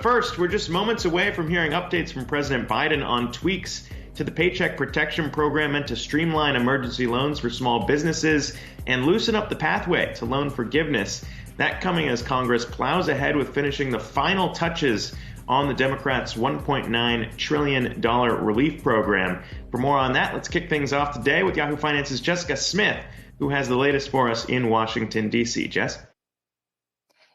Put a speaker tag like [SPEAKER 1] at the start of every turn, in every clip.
[SPEAKER 1] But first, we're just moments away from hearing updates from President Biden on tweaks to the Paycheck Protection Program meant to streamline emergency loans for small businesses and loosen up the pathway to loan forgiveness. That coming as Congress plows ahead with finishing the final touches on the Democrats' $1.9 trillion relief program. For more on that, let's kick things off today with Yahoo Finance's Jessica Smith, who has the latest for us in Washington, D.C. Jess?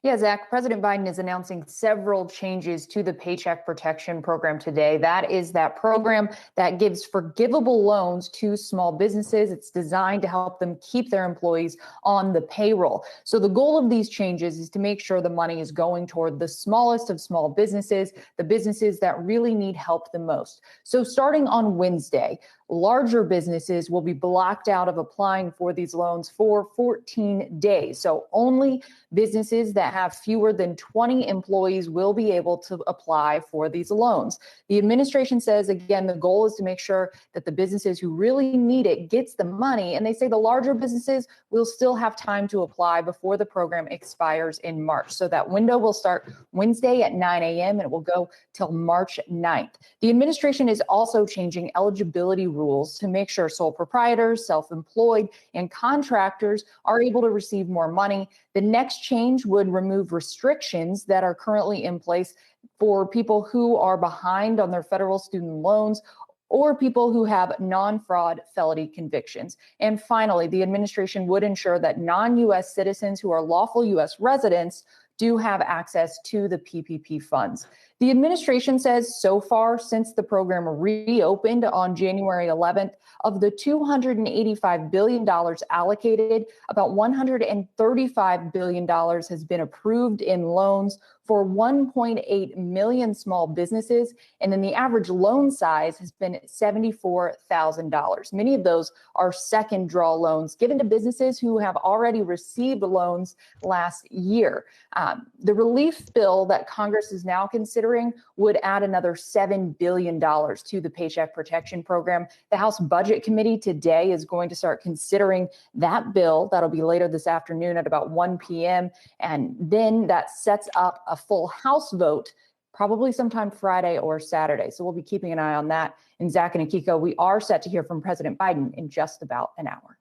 [SPEAKER 2] Yeah, Zach, President Biden is announcing several changes to the Paycheck Protection Program today. That is that program that gives forgivable loans to small businesses. It's designed to help them keep their employees on the payroll. So the goal of these changes is to make sure the money is going toward the smallest of small businesses, the businesses that really need help the most. So starting on Wednesday, larger businesses will be blocked out of applying for these loans for 14 days. So only businesses that have fewer than 20 employees will be able to apply for these loans. The administration says, again, the goal is to make sure that the businesses who really need it gets the money. And they say the larger businesses will still have time to apply before the program expires in March. So that window will start Wednesday at 9 a.m. and it will go till March 9th. The administration is also changing eligibility rules to make sure sole proprietors, self-employed, and contractors are able to receive more money. The next change would remove restrictions that are currently in place for people who are behind on their federal student loans or people who have non-fraud felony convictions. And finally, the administration would ensure that non-U.S. citizens who are lawful U.S. residents do have access to the PPP funds. The administration says so far, since the program reopened on January 11th, of the $285 billion allocated, about $135 billion has been approved in loans for 1.8 million small businesses. And then the average loan size has been $74,000. Many of those are second draw loans given to businesses who have already received loans last year. The relief bill that Congress is now considering would add another $7 billion to the Paycheck Protection Program. The House Budget Committee today is going to start considering that bill. That'll be later this afternoon at about 1 p.m. And then that sets up a full House vote, probably sometime Friday or Saturday. So we'll be keeping an eye on that. And Zach and Akiko, we are set to hear from President Biden in just about an hour.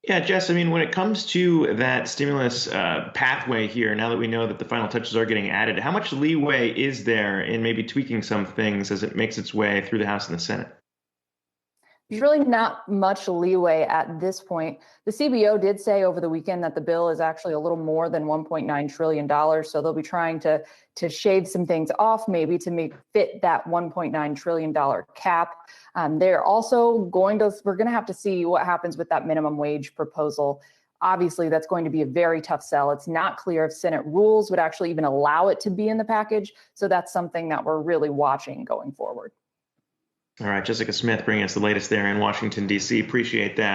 [SPEAKER 1] Yeah, Jess, I mean, when it comes to that stimulus pathway here, now that we know that the final touches are getting added, how much leeway is there in maybe tweaking some things as it makes its way through the House and the Senate?
[SPEAKER 2] There's really not much leeway at this point. The CBO did say over the weekend that the bill is actually a little more than $1.9 trillion. So they'll be trying to shave some things off maybe to fit that $1.9 trillion cap. They're also we're going to have to see what happens with that minimum wage proposal. Obviously, that's going to be a very tough sell. It's not clear if Senate rules would actually even allow it to be in the package. So that's something that we're really watching going forward.
[SPEAKER 1] All right, Jessica Smith bringing us the latest there in Washington, D.C. Appreciate that.